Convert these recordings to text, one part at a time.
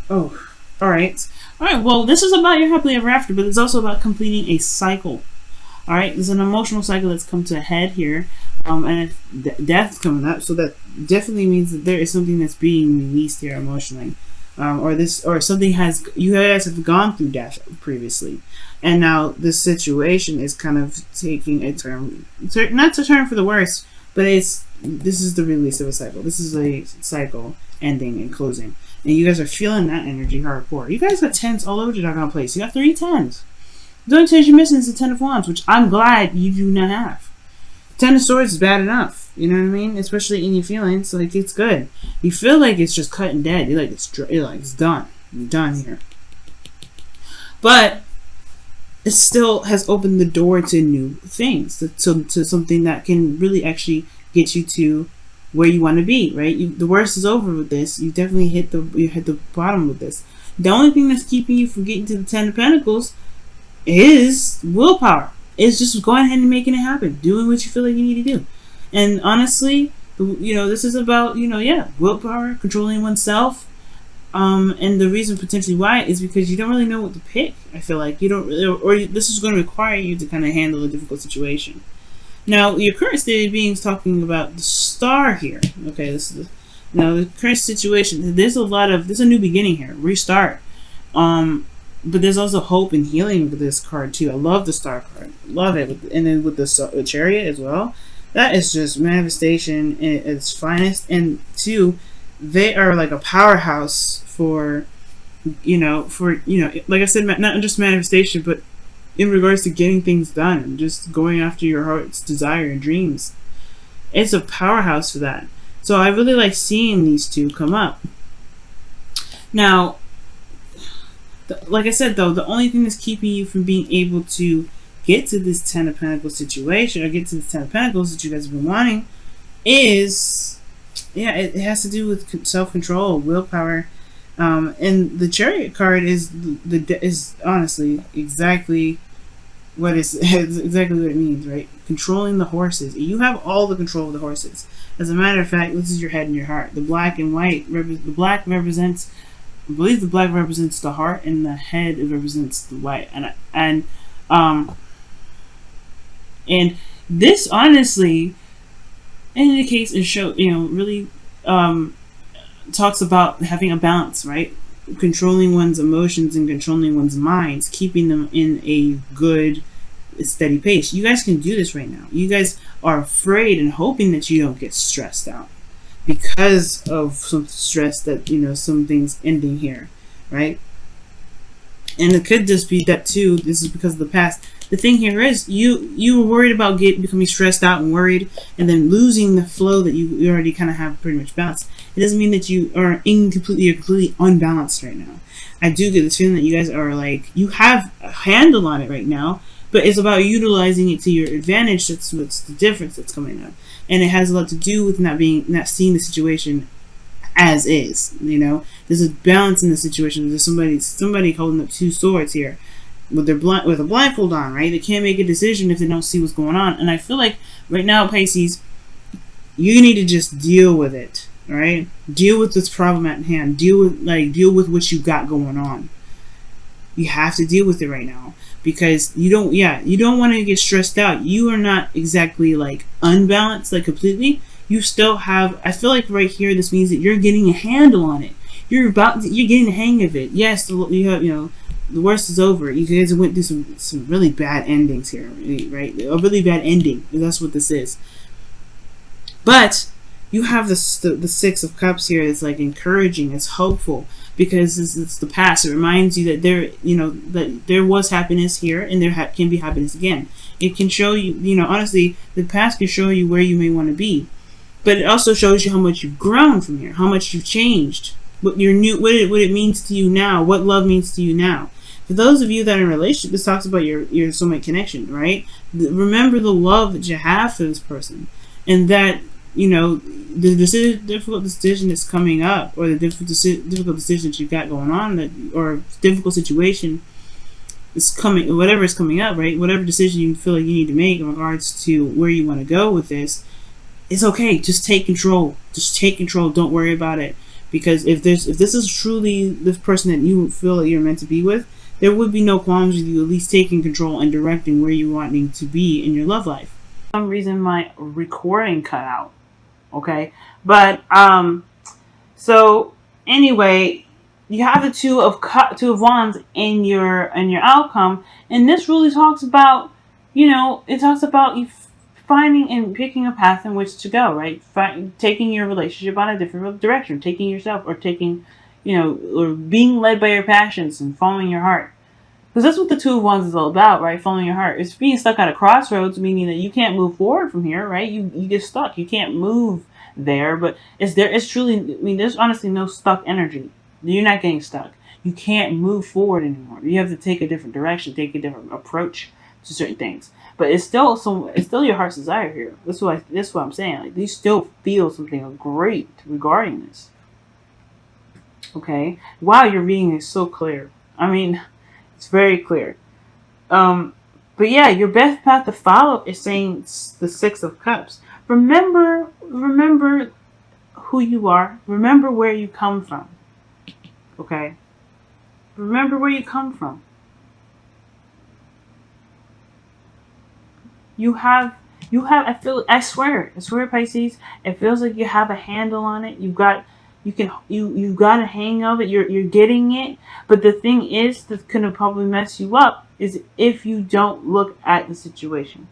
Oh, all right. All right, well, this is about your happily ever after, but it's also about completing a cycle. All right, there's an emotional cycle that's come to a head here, and death's coming up, so that definitely means that there is something that's being released here emotionally, or something has you guys have gone through death previously, and now this situation is kind of taking a turn, not to turn for the worse, but this is the release of a cycle. This is a cycle ending and closing, and you guys are feeling that energy hardcore. You guys got tens all over the doggone place. You got 3 tens. The only 10 you're missing is the 10 of Wands, which I'm glad you do not have. 10 of Swords is bad enough. You know what I mean? Especially in your feelings. Like, it's good. You feel like it's just cut and dead. You're like, it's done. You're done here. But it still has opened the door to new things. To something that can really actually get you to where you want to be, right? The worst is over with this. You definitely hit the bottom with this. The only thing that's keeping you from getting to the 10 of Pentacles is willpower. It's just going ahead and making it happen, doing what you feel like you need to do. And honestly, this is about willpower, controlling oneself. And the reason potentially why is because you don't really know what to pick. I feel like you don't really, or this is going to require you to kind of handle a difficult situation. Now, your current state of being is talking about the star here. Okay, now the current situation. There's a new beginning here, restart. But there's also hope and healing with this card too. I love the Star card, love it, and then with the Chariot as well. That is just manifestation at its finest. And two, they are like a powerhouse for like I said, not just manifestation, but in regards to getting things done and just going after your heart's desire and dreams. It's a powerhouse for that. So I really like seeing these two come up. Now, like I said, though, the only thing that's keeping you from being able to get to this 10 of Pentacles situation, or get to the 10 of Pentacles that you guys have been wanting, is, it has to do with self-control, willpower, and the Chariot card is honestly exactly what exactly what it means, right? Controlling the horses. You have all the control of the horses. As a matter of fact, this is your head and your heart. The black and white, the black represents, I believe the black represents the heart, and the head represents the white. And this honestly indicates and really talks about having a balance, right? Controlling one's emotions and controlling one's minds, keeping them in a good, steady pace. You guys can do this right now. You guys are afraid and hoping that you don't get stressed out because of some stress that, some things ending here, right? And it could just be that too, this is because of the past. The thing here is you were worried about becoming stressed out and worried and then losing the flow that you already kind of have pretty much balanced. It doesn't mean that you are completely unbalanced right now. I do get this feeling that you guys are like, you have a handle on it right now, but it's about utilizing it to your advantage. That's what's the difference that's coming up. And it has a lot to do with not seeing the situation as is. There's a balance in the situation. There's somebody holding up two swords here with a blindfold on, right? They can't make a decision if they don't see what's going on. And I feel like right now, Pisces, you need to just deal with it, right? Deal with this problem at hand. Deal with what you got going on. You have to deal with it right now. Because you don't want to get stressed out. You are not exactly like unbalanced, like completely. You still have, I feel like right here, this means that you're getting a handle on it. You're getting the hang of it. Yes, the worst is over. You guys went through some really bad endings here, right? A really bad ending. That's what this is. But you have the Six of Cups here. It's like encouraging. It's hopeful. Because it's the past. It reminds you that there was happiness here, and there can be happiness again. It can show you, honestly, the past can show you where you may want to be, but it also shows you how much you've grown from here, how much you've changed, what it means to you now, what love means to you now. For those of you that are in a relationship, this talks about your soulmate connection, right? Remember the love that you have for this person, and that the difficult decision that's coming up, or the difficult decision that you've got going on, or difficult situation is coming, whatever is coming up, right? Whatever decision you feel like you need to make in regards to where you want to go with this, it's okay. Just take control. Just take control. Don't worry about it. Because if this is truly this person that you feel that you're meant to be with, there would be no qualms with you at least taking control and directing where you're wanting to be in your love life. For some reason my recording cut out. Okay, but so anyway, you have the two of wands in your outcome, and this really talks about, it talks about you finding and picking a path in which to go, right? Taking your relationship on a different direction, taking yourself, or taking, or being led by your passions and following your heart. Because that's what the Two of Wands is all about, right? Following your heart. It's being stuck at a crossroads, meaning that you can't move forward from here, right? You get stuck. You can't move there, but it's truly, I mean, there's honestly no stuck energy. You're not getting stuck. You can't move forward anymore. You have to take a different direction, take a different approach to certain things. But it's still your heart's desire here. That's what I'm saying. Like, you still feel something great regarding this. Okay? Wow, your reading is so clear. I mean, it's very clear. But yeah, your best path to follow is saying the Six of Cups. Remember who you are. Remember where you come from. Okay? Remember where you come from. I swear, Pisces, it feels like you have a handle on it. You got a hang of it. You're getting it. But the thing is that's gonna probably mess you up is if you don't look at the situation.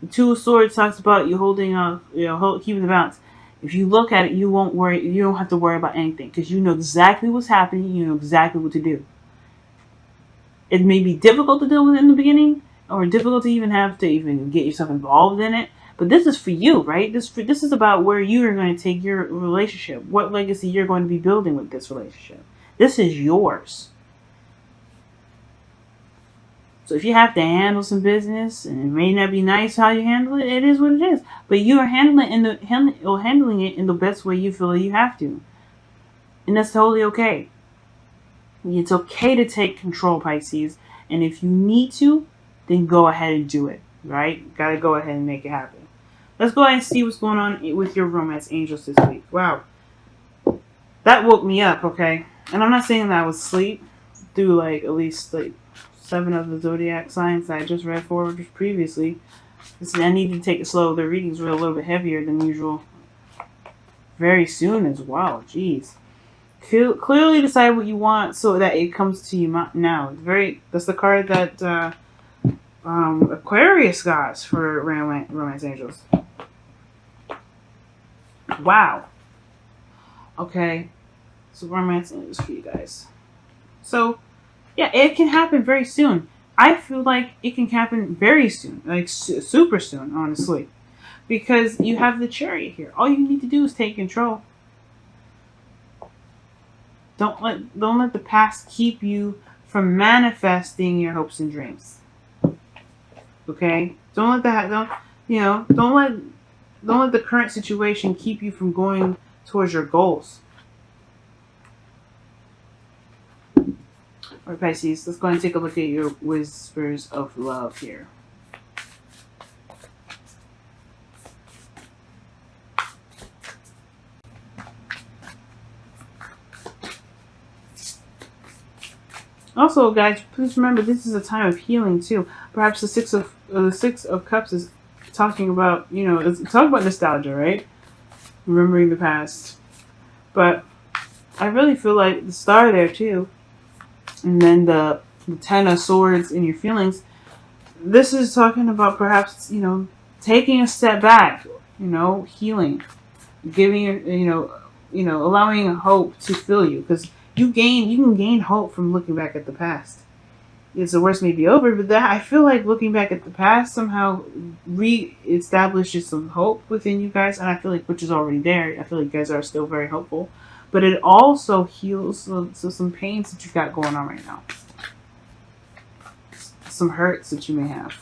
The Two of Swords talks about you holding keeping the balance. If you look at it, you won't worry. You don't have to worry about anything because you know exactly what's happening. You know exactly what to do. It may be difficult to deal with in the beginning, or difficult to even have to even get yourself involved in it. But this is for you, right? This is about where you are going to take your relationship. What legacy you're going to be building with this relationship. This is yours. So if you have to handle some business, and it may not be nice how you handle it, it is what it is. But you are handling it in the best way you feel you have to. And that's totally okay. It's okay to take control, Pisces. And if you need to, then go ahead and do it. Right? Gotta go ahead and make it happen. Let's go ahead and see what's going on with your romance angels this week. Wow. That woke me up, okay? And I'm not saying that I was asleep through at least 7 of the zodiac signs that I just read for just previously. I need to take it slow. The readings were a little bit heavier than usual. Very soon as well. Jeez. Clearly decide what you want so that it comes to you now. That's the card that Aquarius got for romance angels. Wow. Okay. So romance angels for you guys. So yeah, it can happen very soon. I feel like it can happen very soon, like super soon, honestly, because you have the Chariot here. All you need to do is take control. Don't let the past keep you from manifesting your hopes and dreams. Okay? Don't let the current situation keep you from going towards your goals. Alright, Pisces, let's go and take a look at your whispers of love here. Also, guys, please remember this is a time of healing too. Perhaps the Six of Cups is talking about, it's talking about nostalgia, right? Remembering the past. But I really feel like the Star there too. And then the Ten of Swords in your feelings. This is talking about perhaps, taking a step back, healing, giving, allowing hope to fill you, because you can gain hope from looking back at the past. It's the worst may be over, but I feel like looking back at the past somehow re-establishes some hope within you guys, and I feel like which is already there. I feel like you guys are still very hopeful. But it also heals some pains that you got going on right now. Some hurts that you may have.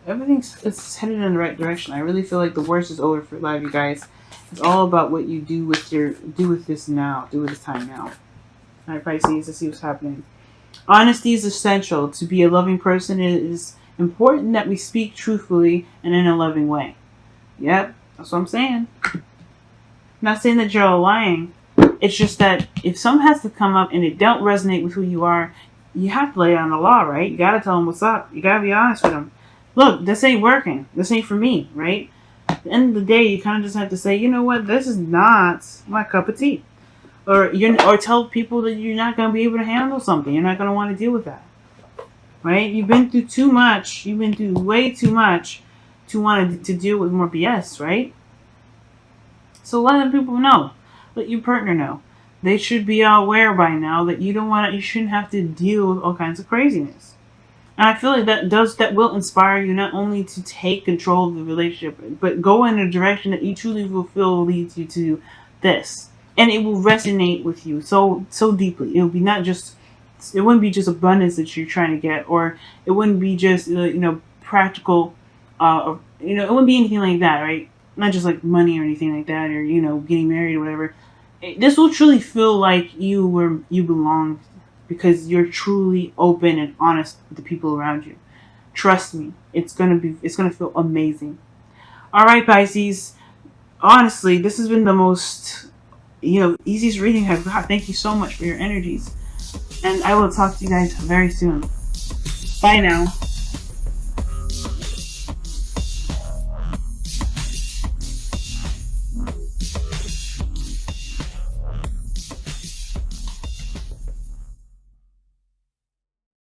It's headed in the right direction. I really feel like the worst is over for a lot of you guys. It's all about what you do with this now. Do with this time now. Alright, Pisces, let's see what's happening. Honesty is essential. To be a loving person, it is important that we speak truthfully and in a loving way. Yep, that's what I'm saying. I'm not saying that you're all lying. It's just that if something has to come up and it don't resonate with who you are, you have to lay down the law, right? You gotta tell them what's up. You gotta be honest with them. Look, this ain't working. This ain't for me, right? At the end of the day, you kind of just have to say, you know what, this is not my cup of tea. Or tell people that you're not gonna be able to handle something. You're not gonna want to deal with that, right? You've been through too much. You've been through way too much to want to deal with more BS, right? So let the people know. Let your partner know. They should be aware by now that you shouldn't have to deal with all kinds of craziness. And I feel like that will inspire you not only to take control of the relationship, but go in a direction that you truly will feel leads you to this. And it will resonate with you so deeply. It will be not just, it wouldn't be just abundance that you're trying to get, or it wouldn't be just practical, it wouldn't be anything like that, right? Not just like money or anything like that, or getting married or whatever. This will truly feel like you belong, because you're truly open and honest with the people around you. Trust me, it's gonna feel amazing. All right, Pisces. Honestly, this has been the most easiest reading I've got. Thank you so much for your energies, and I will talk to you guys very soon. Bye now.